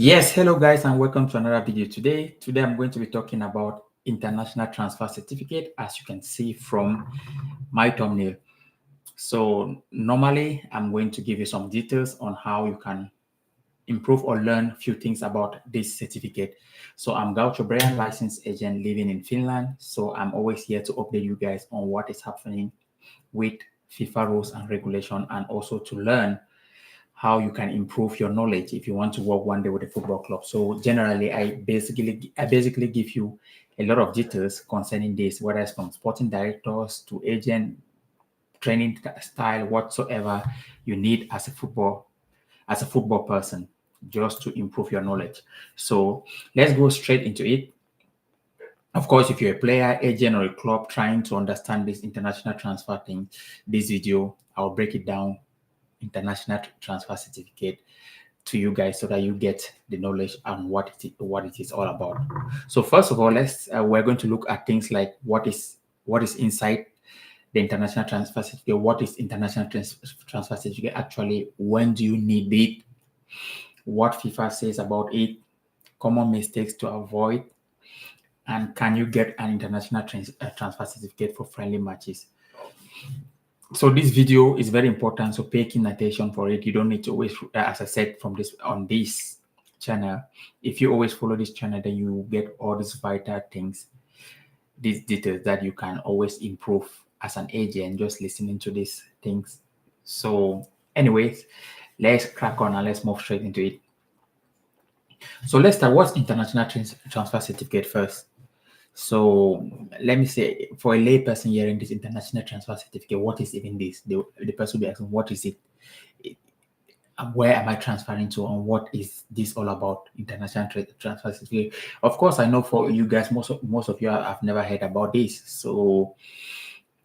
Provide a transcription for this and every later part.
Yes, hello guys, and welcome to another video. Today I'm going to be talking about international transfer certificate, as you can see from my thumbnail. So normally I'm going to give you some details on how you can improve or learn a few things about this certificate. So I'm Gaucho Brian, licensed agent living in Finland. So I'm always here to update you guys on what is happening with FIFA rules and regulation, and also to learn how you can improve your knowledge if you want to work one day with a football club. So generally, I basically give you a lot of details concerning this, whether it's from sporting directors to agent, training style, whatsoever you need as a football person, just to improve your knowledge. So let's go straight into it. Of course, if you're a player, agent, or a club trying to understand this international transfer thing, this video, I'll break it down, international transfer certificate, to you guys, so that you get the knowledge and what it is all about. So first of all, we're going to look at things like what is inside the international transfer certificate. What is international transfer certificate actually? When do you need it? What FIFA says about it? Common mistakes to avoid, and can you get an international transfer certificate for friendly matches? So this video is very important, so pay keen attention for it. You don't need to always, as I said, from this channel, if you always follow this channel, then you get all these vital things, these details that you can always improve as an agent, just listening to these things. So anyways, let's crack on and let's move straight into it. So let's start. What's international transfer certificate first? So let me say, for a lay person hearing this international transfer certificate, what is even this? The person will be asking, what is it? Where am I transferring to, and what is this all about? International transfer certificate. Of course, I know for you guys, most of you have never heard about this, so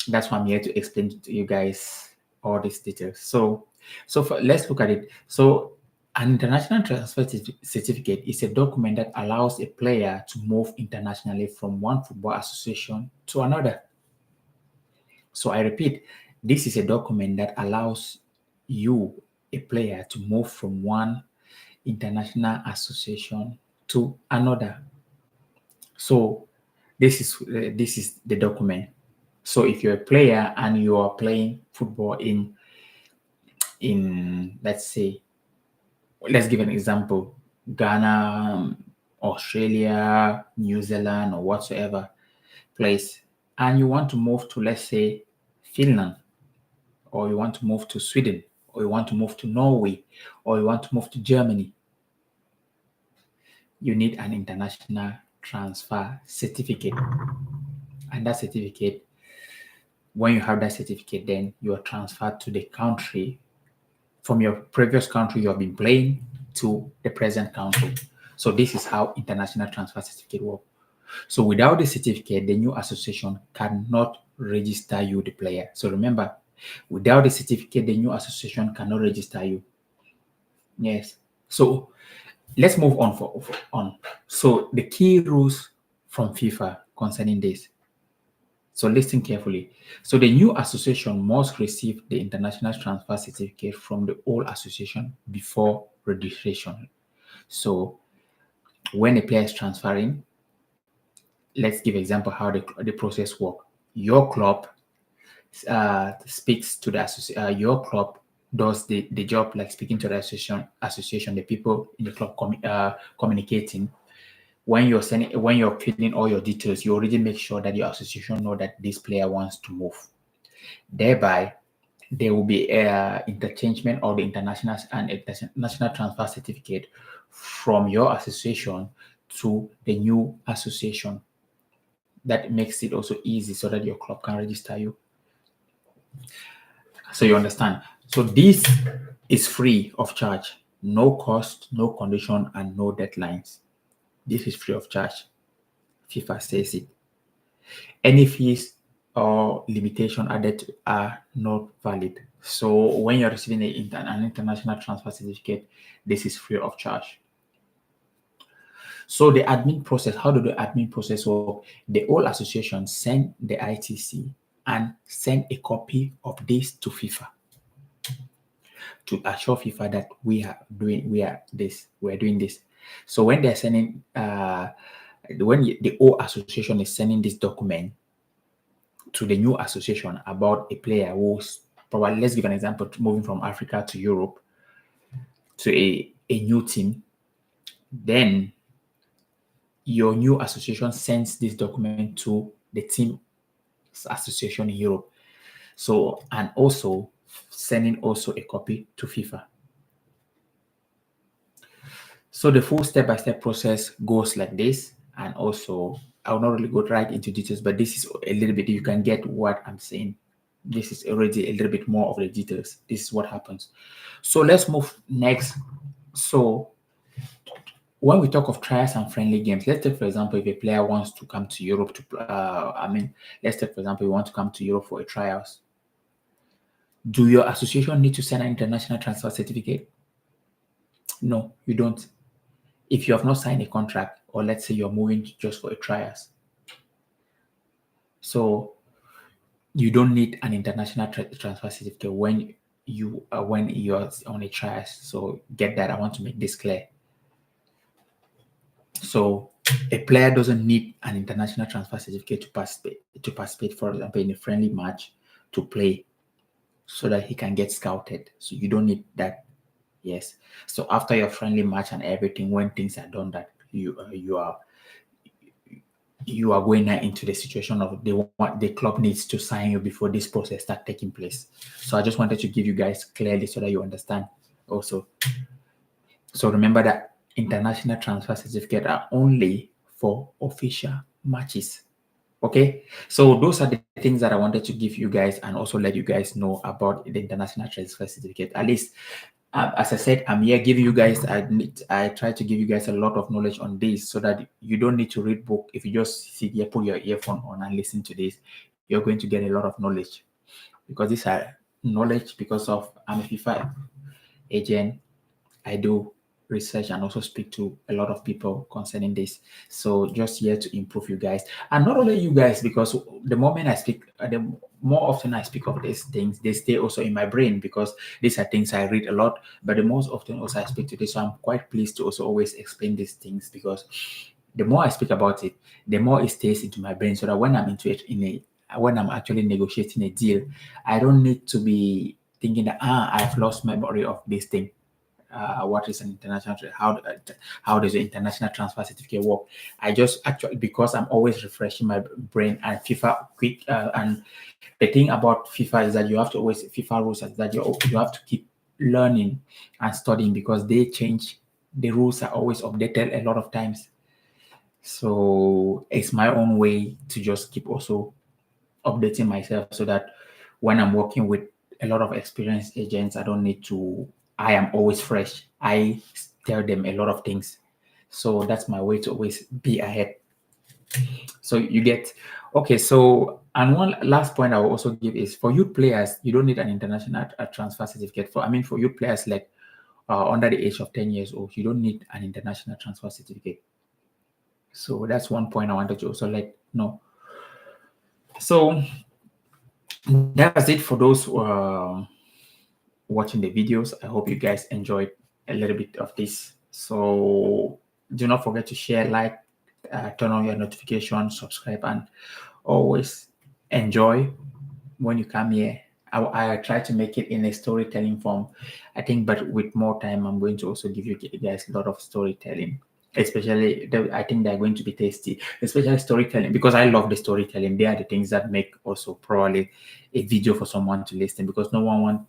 that's why I'm here to explain to you guys all these details. Let's look at it. So an international transfer certificate is a document that allows a player to move internationally from one football association to another. So I repeat, this is a document that allows you, a player, to move from one international association to another. So this is the document. So if you're a player and you are playing football in let's give an example, Ghana, Australia, New Zealand, or whatsoever place, and you want to move to, let's say, Finland, or you want to move to Sweden, or you want to move to Norway, or you want to move to Germany, you need an international transfer certificate. And that certificate, when you have that certificate, then you are transferred to the country from your previous country you have been playing to the present country. So this is how international transfer certificate work. So without the certificate, the new association cannot register you, the player. So remember, without the certificate, the new association cannot register you. Yes. So let's move on. So the key rules from FIFA concerning this. So listen carefully. So the new association must receive the international transfer certificate from the old association before registration. So when a player is transferring, let's give example how the process work. Your club speaks to the association. Your club does the job, like speaking to the association, the people in the club communicating. When you're filling all your details, you already make sure that your association know that this player wants to move. Thereby, there will be interchangement of the international transfer certificate from your association to the new association. That makes it also easy so that your club can register you. So you understand. So this is free of charge, no cost, no condition, and no deadlines. This is free of charge. FIFA says it. Any fees or limitation added are not valid. So when you're receiving an international transfer certificate, this is free of charge. So the admin process, how do the admin process work? The whole association send the ITC and send a copy of this to FIFA to assure FIFA that we're doing this. So when they're sending, when the old association is sending this document to the new association about a player who's probably, let's give an example, moving from Africa to Europe to a new team, then your new association sends this document to the team association in Europe. So, and also sending also a copy to FIFA. So the full step-by-step process goes like this. And also, I will not really go right into details, but this is a little bit, you can get what I'm saying. This is already a little bit more of the details. This is what happens. So let's move next. So when we talk of trials and friendly games, let's take, for example, if a player wants to come to Europe to, let's take, for example, you want to come to Europe for a trials. Do your association need to send an international transfer certificate? No, you don't. If you have not signed a contract, or let's say you're moving just for a trials. So you don't need an international transfer certificate when you're on a trials. So get that. I want to make this clear. So a player doesn't need an international transfer certificate to participate, for example, in a friendly match to play, so that he can get scouted. So you don't need that. Yes. So after your friendly match and everything, when things are done, that you are going now into the situation of the club needs to sign you before this process start taking place. So I just wanted to give you guys clearly so that you understand also. So remember that international transfer certificate are only for official matches. Okay, so those are the things that I wanted to give you guys and also let you guys know about the international transfer certificate. At least, as I said, I'm here giving you guys. I try to give you guys a lot of knowledge on this so that you don't need to read book. If you just sit here, put your earphone on and listen to this, you're going to get a lot of knowledge, because these are knowledge because of I'm a FIFA agent. I do research and also speak to a lot of people concerning this. So just here to improve you guys, and not only you guys, because the moment I speak, the more often I speak of these things, they stay also in my brain, because these are things I read a lot. But the most often also I speak to this, so I'm quite pleased to also always explain these things, because the more I speak about it, the more it stays into my brain, so that when I'm into it when I'm actually negotiating a deal, I don't need to be thinking that I've lost memory of this thing. What is an international how does the international transfer certificate work? I just actually, because I'm always refreshing my brain, and FIFA quick and the thing about FIFA is that you have to always, FIFA rules is that you have to keep learning and studying, because they change, the rules are always updated a lot of times. So it's my own way to just keep also updating myself, so that when I'm working with a lot of experienced agents, I am always fresh. I tell them a lot of things. So that's my way to always be ahead. So you get, okay. So, and one last point I will also give is, for youth players, you don't need an international transfer certificate. For youth players like under the age of 10 years old, you don't need an international transfer certificate. So that's one point I wanted to also let know. So that's it for those watching the videos. I hope you guys enjoyed a little bit of this. So do not forget to share, like, turn on your notifications, subscribe, and always enjoy when you come here. I try to make it in a storytelling form, I think, but with more time, I'm going to also give you guys a lot of storytelling. Especially, I think they're going to be tasty, especially storytelling, because I love the storytelling. They are the things that make also probably a video for someone to listen, because no one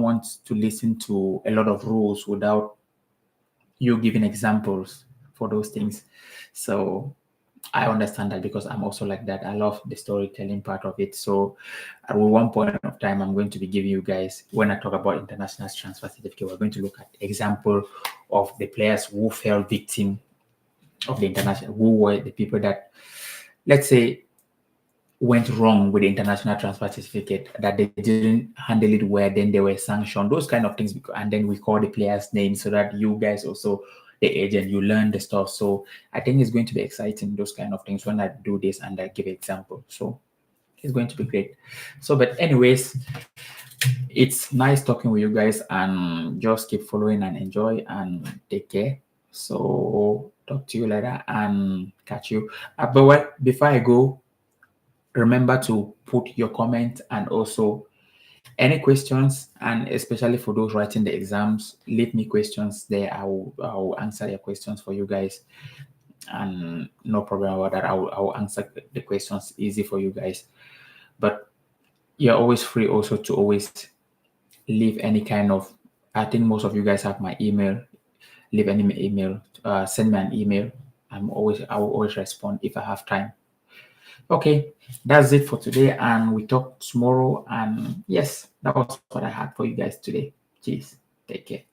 wants to listen to a lot of rules without you giving examples for those things. So I understand that, because I'm also like that. I love the storytelling part of it. So at one point of time, I'm going to be giving you guys, when I talk about international transfer certificate, we're going to look at example of the players who fell victim of the international, who were the people that, let's say, went wrong with the international transfer certificate, that they didn't handle it well, then they were sanctioned, those kind of things. And then we call the players' names, so that you guys also, the agent, you learn the stuff. So I think it's going to be exciting, those kind of things, when I do this and I give example. So it's going to be great. So, but anyways, it's nice talking with you guys, and just keep following and enjoy and take care. So talk to you later and catch you. But well, before I go, remember to put your comment and also any questions, and especially for those writing the exams, leave me questions there. I will answer your questions for you guys, and no problem about that. I will answer the questions easy for you guys. But you're always free also to always leave any kind of. I think most of you guys have my email. Leave any email. Send me an email. I will always respond if I have time. Okay, that's it for today, and we talk tomorrow. And yes, that was what I had for you guys today. Cheers. Take care.